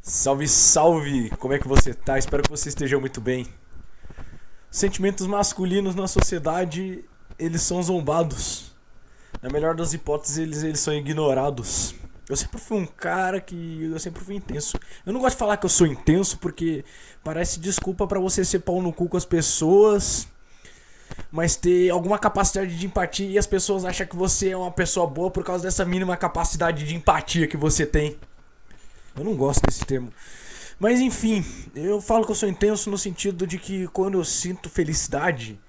Salve, salve! Como é que você tá? Espero que você esteja muito bem. Sentimentos masculinos na sociedade, eles são zombados. Na melhor das hipóteses, eles são ignorados. Eu sempre fui um cara que... Eu sempre fui intenso. Eu não gosto de falar que eu sou intenso porque parece desculpa pra você ser pau no cu com as pessoas, mas ter alguma capacidade de empatia e as pessoas acham que você é uma pessoa boa por causa dessa mínima capacidade de empatia que você tem. Eu não gosto desse termo. Mas enfim, eu falo que eu sou intenso no sentido de que quando eu sinto felicidade,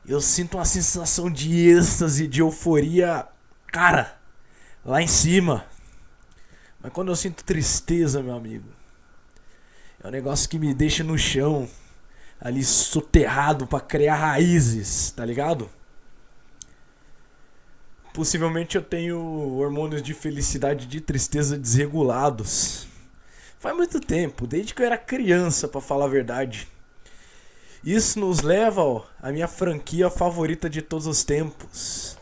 eu sinto uma sensação de êxtase, de euforia, cara, lá em cima. Mas quando eu sinto tristeza, meu amigo, é um negócio que me deixa no chão, ali soterrado pra criar raízes, tá ligado? Possivelmente eu tenho hormônios de felicidade e de tristeza desregulados. Faz muito tempo, desde que eu era criança, pra falar a verdade. Isso nos leva, ó, à minha franquia favorita de todos os tempos,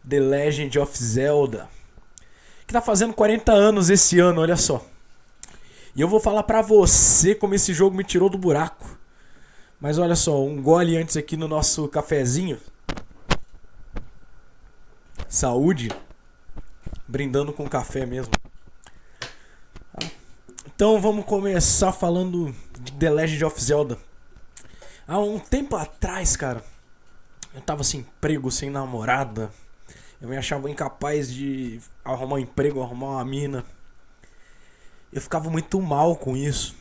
The Legend of Zelda, que tá fazendo 40 anos esse ano, olha só. E eu vou falar pra você como esse jogo me tirou do buraco. Mas olha só, um gole antes aqui no nosso cafezinho. Saúde, brindando com café mesmo. Então vamos começar falando de The Legend of Zelda. Há um tempo atrás, cara, eu tava sem emprego, sem namorada. Eu me achava incapaz de arrumar um emprego, arrumar uma mina. Eu ficava muito mal com isso.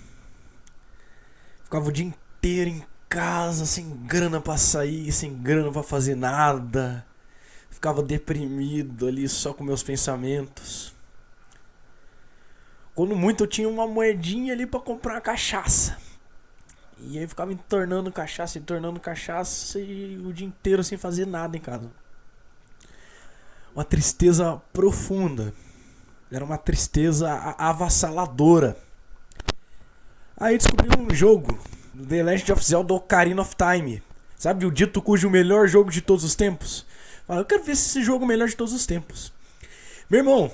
Ficava o dia inteiro em casa, sem grana pra sair, sem grana pra fazer nada. Ficava deprimido ali só com meus pensamentos. Quando muito eu tinha uma moedinha ali pra comprar uma cachaça. E aí ficava entornando cachaça e o dia inteiro sem fazer nada em casa. Uma tristeza profunda. Era uma tristeza avassaladora. Aí eu descobri um jogo, The Legend of Zelda Ocarina of Time. Sabe, o dito cujo melhor jogo de todos os tempos? Eu quero ver esse jogo melhor de todos os tempos. Meu irmão,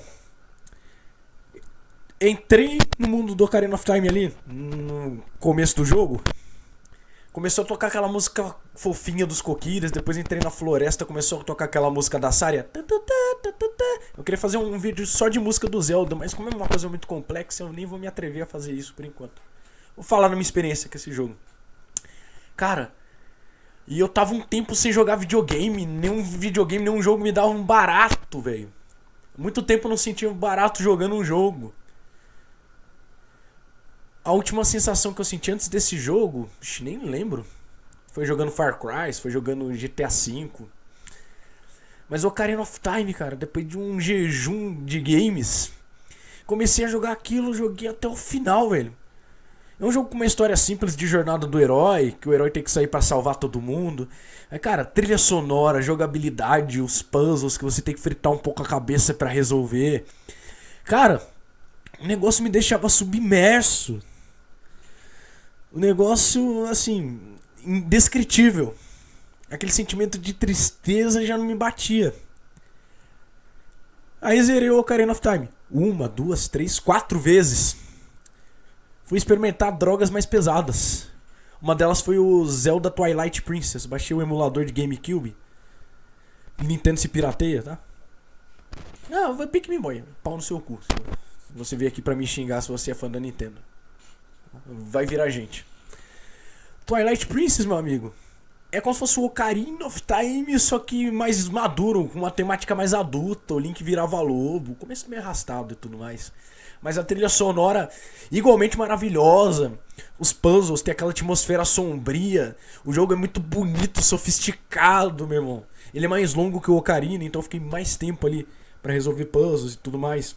entrei no mundo do Ocarina of Time ali, no começo do jogo. Começou a tocar aquela música fofinha dos coquilhos. Depois entrei na floresta, começou a tocar aquela música da Saria. Eu queria fazer um vídeo só de música do Zelda, mas como é uma coisa muito complexa, eu nem vou me atrever a fazer isso por enquanto. Vou falar na minha experiência com esse jogo. Cara, e eu tava um tempo sem jogar videogame. Nenhum jogo me dava um barato, velho. Muito tempo eu não sentia um barato jogando um jogo. A última sensação que eu senti antes desse jogo, nem lembro. Foi jogando Far Cry, foi jogando GTA V. Mas Ocarina of Time, cara, depois de um jejum de games, comecei a jogar aquilo, joguei até o final, velho. É um jogo com uma história simples de jornada do herói, que o herói tem que sair pra salvar todo mundo. É, cara, trilha sonora, jogabilidade, os puzzles que você tem que fritar um pouco a cabeça pra resolver. Cara, o negócio me deixava submerso. O negócio, assim, indescritível. Aquele sentimento de tristeza já não me batia. Aí zerei o Ocarina of Time. 1, 2, 3, 4 vezes. Fui experimentar drogas mais pesadas. Uma delas foi o Zelda Twilight Princess. Baixei o emulador de GameCube. Nintendo se pirateia, tá? Não, vai pique me boia. Pau no seu cu. Se você vier aqui pra me xingar se você é fã da Nintendo. Vai virar gente. Twilight Princess, meu amigo, é como se fosse o Ocarina of Time, só que mais maduro, com uma temática mais adulta. O Link virava lobo. Começo meio arrastado e tudo mais. Mas a trilha sonora igualmente maravilhosa. Os puzzles, tem aquela atmosfera sombria. O jogo é muito bonito, sofisticado, meu irmão. Ele é mais longo que o Ocarina, então eu fiquei mais tempo ali pra resolver puzzles e tudo mais.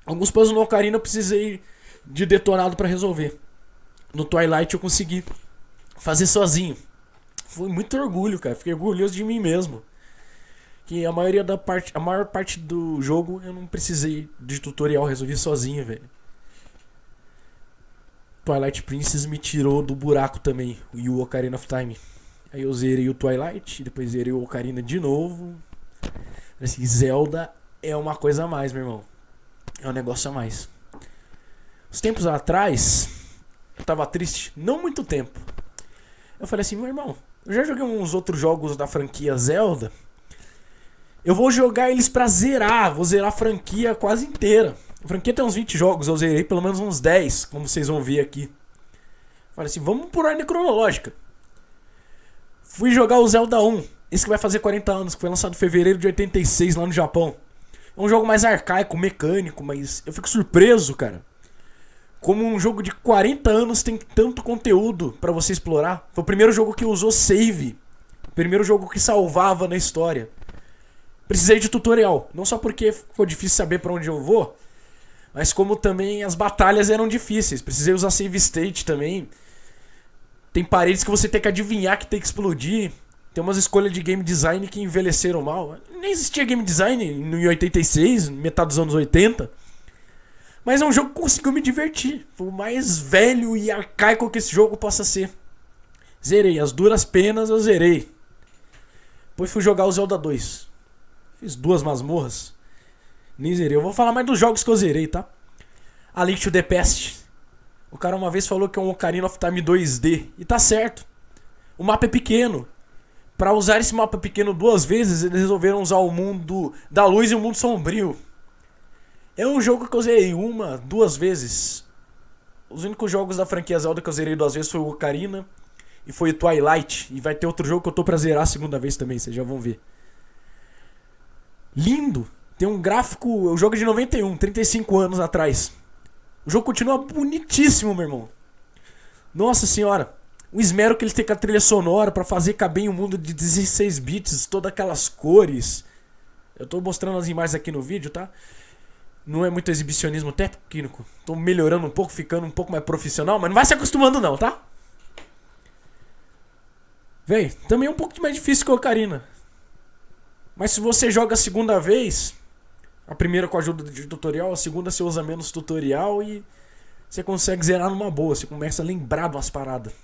Alguns puzzles no Ocarina eu precisei de detonado pra resolver. No Twilight eu consegui fazer sozinho. Foi muito orgulho, cara. Fiquei orgulhoso de mim mesmo. Que a maior parte do jogo eu não precisei de tutorial, resolvi sozinho, velho. Twilight Princess me tirou do buraco também, e o Ocarina of Time. Aí eu zerei o Twilight, depois zerei o Ocarina de novo. Assim, Zelda é uma coisa a mais, meu irmão. É um negócio a mais. Uns tempos atrás, eu tava triste, não muito tempo. Eu falei assim, meu irmão, eu já joguei uns outros jogos da franquia Zelda. Eu vou jogar eles pra zerar, vou zerar a franquia quase inteira. A franquia tem uns 20 jogos, eu zerei pelo menos uns 10, como vocês vão ver aqui. Falei assim, vamos por ordem cronológica. Fui jogar o Zelda 1, esse que vai fazer 40 anos, que foi lançado em fevereiro de 86 lá no Japão. É um jogo mais arcaico, mecânico, mas eu fico surpreso, cara. Como um jogo de 40 anos tem tanto conteúdo pra você explorar. Foi o primeiro jogo que usou save. O primeiro jogo que salvava na história. Precisei de tutorial. Não só porque ficou difícil saber pra onde eu vou, mas como também as batalhas eram difíceis. Precisei usar save state também. Tem paredes que você tem que adivinhar que tem que explodir. Tem umas escolhas de game design que envelheceram mal. Nem existia game design em 86, metade dos anos 80. Mas é um jogo que conseguiu me divertir. Foi o mais velho e arcaico que esse jogo possa ser. Zerei, as duras penas eu zerei. Depois fui jogar o Zelda 2. Fiz 2 masmorras. Nem zerei. Eu vou falar mais dos jogos que eu zerei, tá? A Link to the Past. O cara uma vez falou que é um Ocarina of Time 2D. E tá certo. O mapa é pequeno. Pra usar esse mapa pequeno 2 vezes, eles resolveram usar o mundo da luz e o mundo sombrio. É um jogo que eu zerei 1, 2 vezes. Os únicos jogos da franquia Zelda que eu zerei 2 vezes foi o Ocarina e foi o Twilight. E vai ter outro jogo que eu tô pra zerar a segunda vez também, vocês já vão ver. Lindo! Tem um gráfico... O jogo é de 91, 35 anos atrás. O jogo continua bonitíssimo, meu irmão. Nossa senhora. O esmero que eles têm com a trilha sonora pra fazer caber em um mundo de 16 bits, todas aquelas cores. Eu tô mostrando as imagens aqui no vídeo, tá? Não é muito exibicionismo técnico. Tô melhorando um pouco, ficando um pouco mais profissional, mas não vai se acostumando não, tá? Véi, também é um pouco mais difícil que o Ocarina. Mas se você joga a segunda vez, a primeira com a ajuda de tutorial, a segunda você usa menos tutorial e você consegue zerar numa boa. Você começa a lembrar de umas paradas.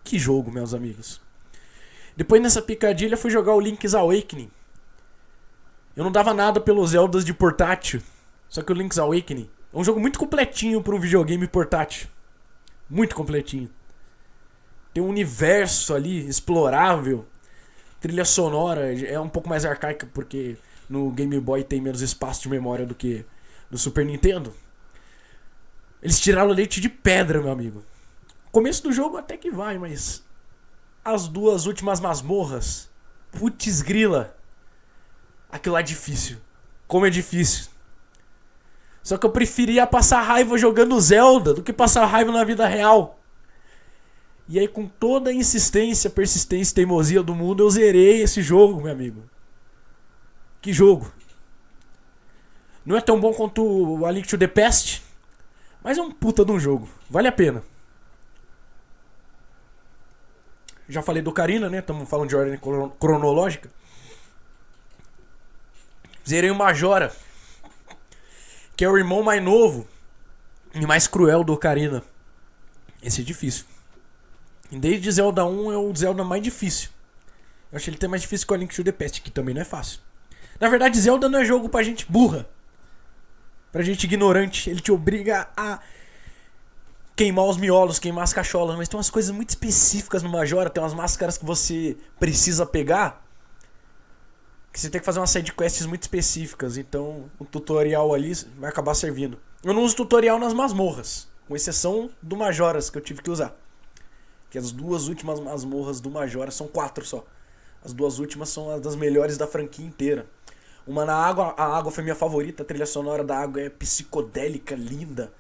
Que jogo, meus amigos. Depois nessa picadilha fui jogar o Link's Awakening. Eu não dava nada pelos Zeldas de portátil. Só que o Link's Awakening é um jogo muito completinho para um videogame portátil. Muito completinho. Tem um universo ali explorável. Trilha sonora é um pouco mais arcaica porque no Game Boy tem menos espaço de memória do que no Super Nintendo. Eles tiraram leite de pedra, meu amigo. O começo do jogo até que vai, mas as 2 últimas masmorras, putz grila. Aquilo lá é difícil. Como é difícil. Só que eu preferia passar raiva jogando Zelda do que passar raiva na vida real. E aí com toda a insistência, persistência e teimosia do mundo, eu zerei esse jogo, meu amigo. Que jogo. Não é tão bom quanto o A Link to the Past, mas é um puta de um jogo. Vale a pena. Já falei do Ocarina, né? Estamos falando de ordem cronológica. Zerei o Majora, que é o irmão mais novo e mais cruel do Ocarina. Esse é difícil. E desde Zelda 1 é o Zelda mais difícil. Eu achei ele até mais difícil que o A Link to the Past, que também não é fácil. Na verdade, Zelda não é jogo pra gente burra. Pra gente ignorante. Ele te obriga a queimar os miolos, queimar as cacholas. Mas tem umas coisas muito específicas no Majora. Tem umas máscaras que você precisa pegar, que você tem que fazer umas sidequests muito específicas. Então o tutorial ali vai acabar servindo. Eu não uso tutorial nas masmorras, com exceção do Majoras, que eu tive que usar. Que as 2 últimas masmorras do Majora são 4 só. As 2 últimas são as das melhores da franquia inteira. Uma na água, a água foi minha favorita. A trilha sonora da água é psicodélica, linda.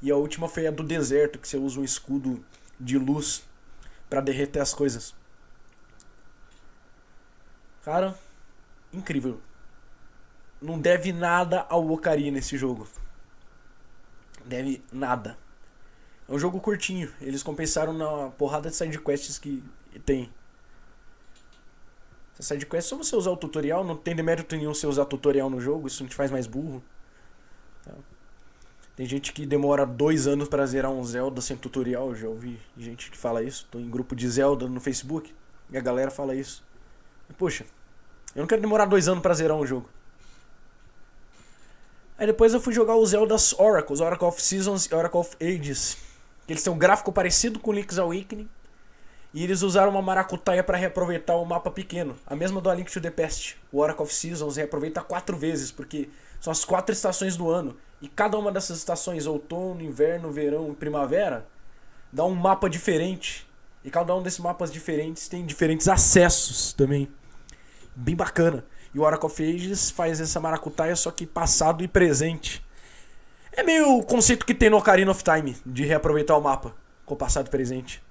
E a última foi a do deserto, que você usa um escudo de luz pra derreter as coisas. Cara, incrível. Não deve nada ao Ocarina esse jogo. Deve nada. É um jogo curtinho. Eles compensaram na porrada de sidequests que tem. Essa sidequest é só você usar o tutorial. Não tem demérito nenhum você usar tutorial no jogo. Isso não te faz mais burro. Tá? Tem gente que demora 2 anos pra zerar um Zelda sem tutorial. Eu já ouvi gente que fala isso. Tô em grupo de Zelda no Facebook e a galera fala isso. E, poxa, eu não quero demorar 2 anos pra zerar um jogo. Aí depois eu fui jogar os Zeldas Oracles, Oracle of Seasons e Oracle of Ages. Eles têm um gráfico parecido com Link's Awakening. E eles usaram uma maracutaia para reaproveitar o mapa pequeno. A mesma do A Link to the Past. O Oracle of Seasons reaproveita 4 vezes, porque são as 4 estações do ano. E cada uma dessas estações, outono, inverno, verão e primavera, dá um mapa diferente. E cada um desses mapas diferentes tem diferentes acessos também. Bem bacana. E o Oracle of Ages faz essa maracutaia, só que passado e presente. É meio o conceito que tem no Ocarina of Time, de reaproveitar o mapa com o passado e presente.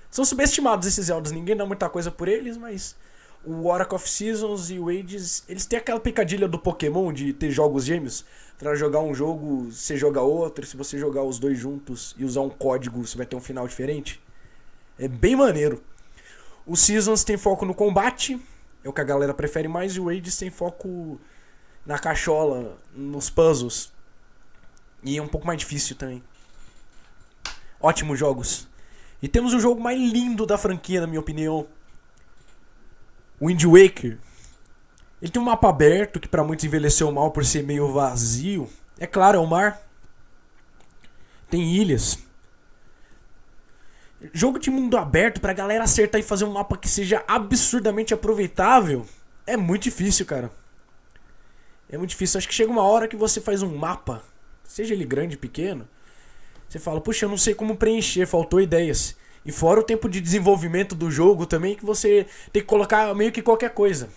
São subestimados esses Zeldas, ninguém dá muita coisa por eles, mas o Oracle of Seasons e o Ages, eles têm aquela picadilha do Pokémon de ter jogos gêmeos. Pra jogar um jogo, você joga outro, se você jogar os dois juntos e usar um código, você vai ter um final diferente. É bem maneiro. O Seasons tem foco no combate, é o que a galera prefere mais, e o Ages tem foco na cachola, nos puzzles. E é um pouco mais difícil também. Ótimos jogos. E temos o jogo mais lindo da franquia, na minha opinião. Wind Waker. Ele tem um mapa aberto, que pra muitos envelheceu mal por ser meio vazio. É claro, é o mar. Tem ilhas. Jogo de mundo aberto, pra galera acertar e fazer um mapa que seja absurdamente aproveitável, é muito difícil, cara. É muito difícil. Acho que chega uma hora que você faz um mapa, seja ele grande, pequeno, você fala, puxa, eu não sei como preencher, faltou ideias. E fora o tempo de desenvolvimento do jogo também, que você tem que colocar meio que qualquer coisa.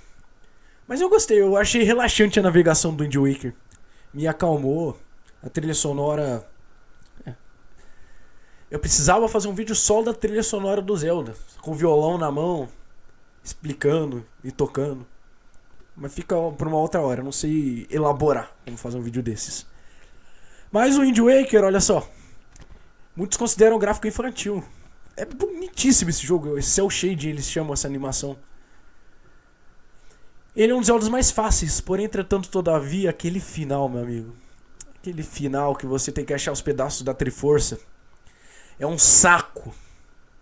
Mas eu gostei, eu achei relaxante a navegação do Wind Waker. Me acalmou, a trilha sonora... Eu precisava fazer um vídeo só da trilha sonora do Zelda, com o violão na mão, explicando e tocando. Mas fica por uma outra hora, eu não sei elaborar como fazer um vídeo desses. Mas o Wind Waker, olha só. Muitos consideram o gráfico infantil. É bonitíssimo esse jogo, esse cel shading eles chamam essa animação. Ele é um dos Zeldas mais fáceis, porém, entretanto, todavia, aquele final, meu amigo. Aquele final que você tem que achar os pedaços da Triforça. É um saco.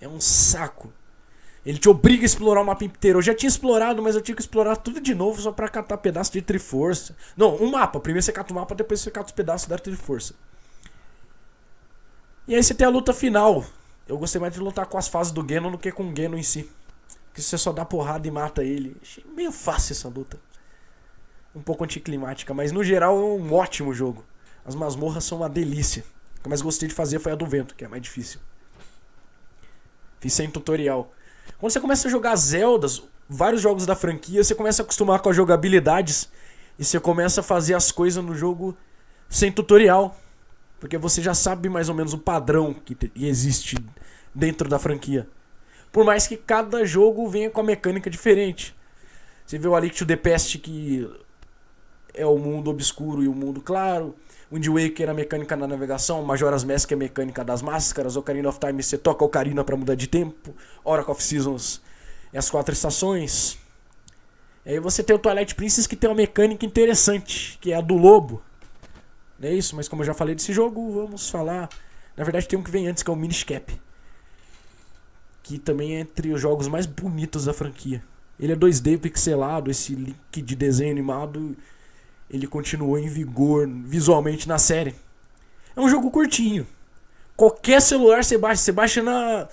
É um saco. Ele te obriga a explorar o mapa inteiro. Eu já tinha explorado, mas eu tinha que explorar tudo de novo só pra catar pedaço de Triforça. Não, um mapa. Primeiro você cata o mapa, depois você cata os pedaços da Triforça. E aí você tem a luta final. Eu gostei mais de lutar com as fases do Ganon do que com o Ganon em si. Porque você só dá porrada e mata ele. Achei meio fácil essa luta. Um pouco anticlimática, mas no geral é um ótimo jogo. As masmorras são uma delícia. O que eu mais gostei de fazer foi a do vento, que é mais difícil. Fiz sem tutorial. Quando você começa a jogar Zeldas, vários jogos da franquia, você começa a acostumar com as jogabilidades. E você começa a fazer as coisas no jogo sem tutorial. Porque você já sabe mais ou menos o padrão que existe dentro da franquia. Por mais que cada jogo venha com a mecânica diferente. Você vê o A Link to the Past, que é o mundo obscuro e o mundo claro. Wind Waker é a mecânica da navegação. Majora's Mask é a mecânica das máscaras. Ocarina of Time você toca a Ocarina pra mudar de tempo. Oracle of Seasons é as 4 estações. E aí você tem o Twilight Princess, que tem uma mecânica interessante, que é a do lobo. Não é isso, mas como eu já falei desse jogo, vamos falar... Na verdade tem um que vem antes, que é o Minish Cap, que também é entre os jogos mais bonitos da franquia. Ele é 2D pixelado, esse link de desenho animado, ele continuou em vigor visualmente na série. É um jogo curtinho. Qualquer celular você baixa na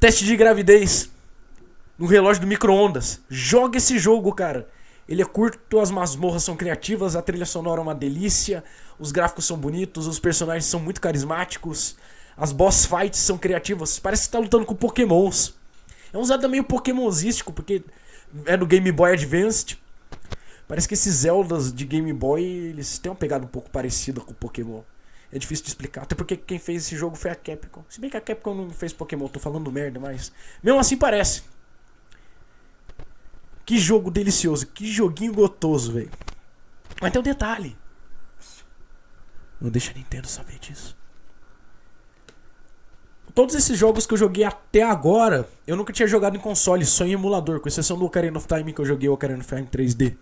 teste de gravidez, no relógio do micro-ondas. Joga esse jogo, cara. Ele é curto, as masmorras são criativas, a trilha sonora é uma delícia, os gráficos são bonitos, os personagens são muito carismáticos, as boss fights são criativas, parece que você tá lutando com pokémons. É um Zelda meio pokémonzístico, porque é do Game Boy Advance. Parece que esses Zeldas de Game Boy, eles têm uma pegada um pouco parecida com o Pokémon. É difícil de explicar, até porque quem fez esse jogo foi a Capcom. Se bem que a Capcom não fez Pokémon, tô falando merda, mas mesmo assim parece. Que jogo delicioso, que joguinho gostoso, velho. Mas tem um detalhe. Não deixa a Nintendo saber disso. Todos esses jogos que eu joguei até agora, eu nunca tinha jogado em console, só em emulador, com exceção do Ocarina of Time, que eu joguei o Ocarina of Time 3D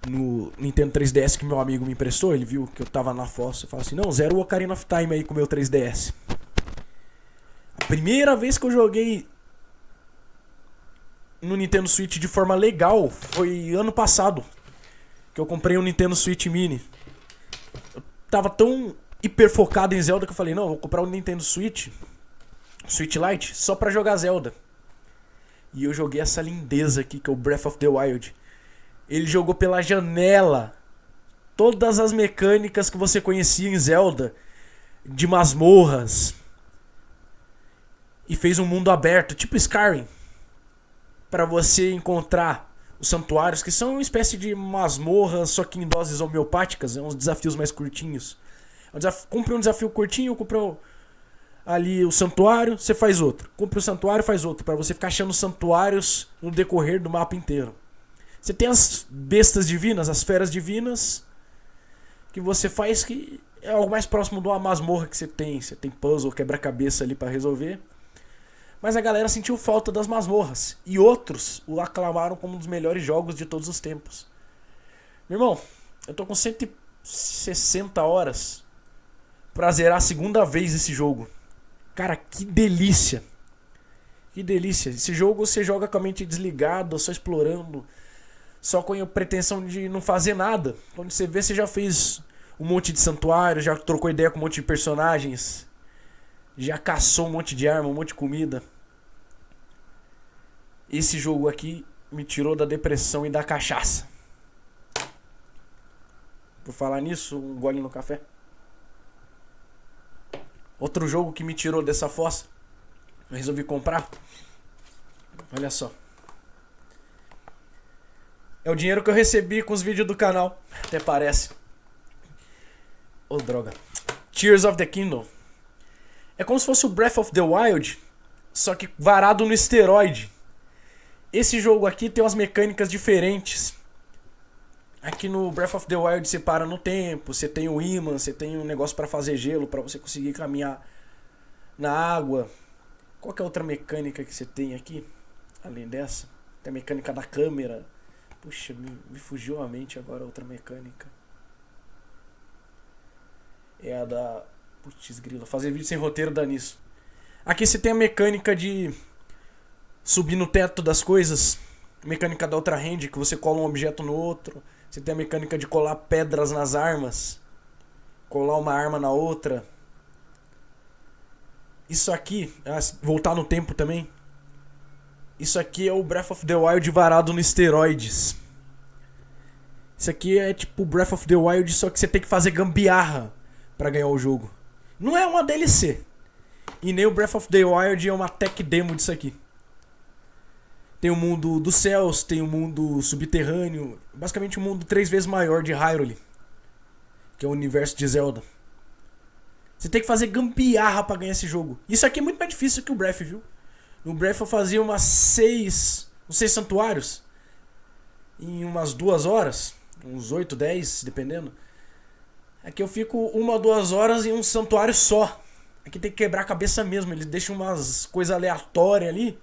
no Nintendo 3DS, que meu amigo me emprestou. Ele viu que eu tava na fossa e falou assim, não, zero o Ocarina of Time aí com o meu 3DS. A primeira vez que eu joguei no Nintendo Switch de forma legal foi ano passado, que que eu comprei um Nintendo Switch Mini. Eu tava tão hiper focado em Zelda que eu falei, não, eu vou comprar um Nintendo Switch Lite, só pra jogar Zelda. E eu joguei essa lindeza aqui, que é o Breath of the Wild. Ele jogou pela janela todas as mecânicas que você conhecia em Zelda, de masmorras, e fez um mundo aberto, tipo Skyrim, pra você encontrar os santuários, que são uma espécie de masmorras, só que em doses homeopáticas, uns desafios mais curtinhos. Cumpre um desafio curtinho, cumpre ali o santuário, você faz outro. Cumpre o santuário, faz outro, pra você ficar achando santuários no decorrer do mapa inteiro. Você tem as bestas divinas, as feras divinas, que você faz, que é algo mais próximo de uma masmorra que você tem. Você tem puzzle, quebra-cabeça ali pra resolver. Mas a galera sentiu falta das masmorras. E outros o aclamaram como um dos melhores jogos de todos os tempos. Meu irmão, eu tô com 160 horas pra zerar a segunda vez esse jogo. Cara, que delícia. Que delícia. Esse jogo você joga com a mente desligada, só explorando, só com a pretensão de não fazer nada. Quando você vê, você já fez um monte de santuário, já trocou ideia com um monte de personagens, já caçou um monte de arma, um monte de comida. Esse jogo aqui me tirou da depressão e da cachaça. Por falar nisso, um gole no café. Outro jogo que me tirou dessa fossa, eu resolvi comprar. Olha só. É o dinheiro que eu recebi com os vídeos do canal. Até parece. Oh, droga. Tears of the Kingdom. É como se fosse o Breath of the Wild, só que varado no esteroide. Esse jogo aqui tem umas mecânicas diferentes. Aqui no Breath of the Wild você para no tempo, você tem o imã, você tem um negócio pra fazer gelo, pra você conseguir caminhar na água. Qual que é a outra mecânica que você tem aqui? Além dessa, tem a mecânica da câmera. Puxa, me fugiu a mente agora a outra mecânica. É a da... Putz, grila, fazer vídeo sem roteiro dá nisso. Aqui você tem a mecânica de subir no teto das coisas. Mecânica da outra hand, que você cola um objeto no outro. Você tem a mecânica de colar pedras nas armas. Colar uma arma na outra. Isso aqui, voltar no tempo também. Isso aqui é o Breath of the Wild varado no esteroides. Isso aqui é tipo Breath of the Wild, só que você tem que fazer gambiarra pra ganhar o jogo. Não é uma DLC. E nem o Breath of the Wild é uma tech demo disso aqui. Tem o mundo dos céus, tem o mundo subterrâneo. Basicamente um mundo 3 vezes maior de Hyrule, que é o universo de Zelda. Você tem que fazer gambiarra pra ganhar esse jogo. Isso aqui é muito mais difícil que o Breath, viu? No Breath eu fazia uns 6 santuários em umas 2 horas. Uns 8, 10, dependendo. Aqui eu fico 1 ou 2 horas em um santuário só. Aqui tem que quebrar a cabeça mesmo. Eles deixam umas coisas aleatórias ali.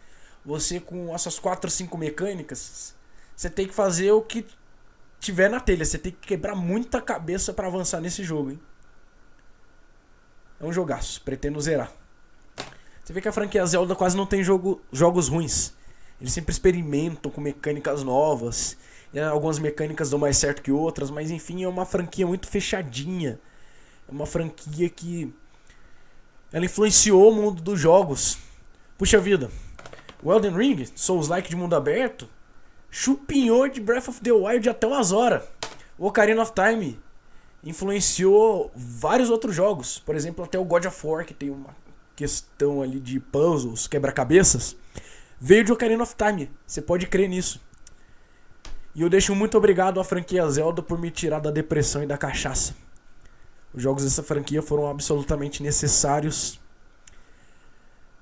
Você com essas 4 ou 5 mecânicas, você tem que fazer o que tiver na telha. Você tem que quebrar muita cabeça pra avançar nesse jogo, hein? É um jogaço. Pretendo zerar. Você vê que a franquia Zelda quase não tem jogos ruins. Eles sempre experimentam com mecânicas novas. E algumas mecânicas dão mais certo que outras. Mas enfim, é uma franquia muito fechadinha. É uma franquia que... ela influenciou o mundo dos jogos. Puxa vida. O Elden Ring, Souls-like de mundo aberto, chupinhou de Breath of the Wild até umas horas. O Ocarina of Time influenciou vários outros jogos. Por exemplo, até o God of War, que tem uma questão ali de puzzles, quebra-cabeças, veio de Ocarina of Time. Você pode crer nisso. E eu deixo muito obrigado à franquia Zelda por me tirar da depressão e da cachaça. Os jogos dessa franquia foram absolutamente necessários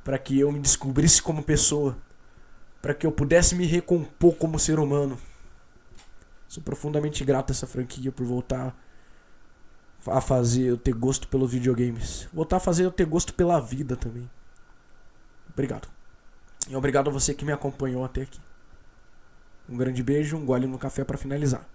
para que eu me descobrisse como pessoa, para que eu pudesse me recompor como ser humano. Sou profundamente grato a essa franquia por voltar a fazer eu ter gosto pelos videogames. Voltar a fazer eu ter gosto pela vida também. Obrigado. E obrigado a você que me acompanhou até aqui. Um grande beijo, um gole no café para finalizar.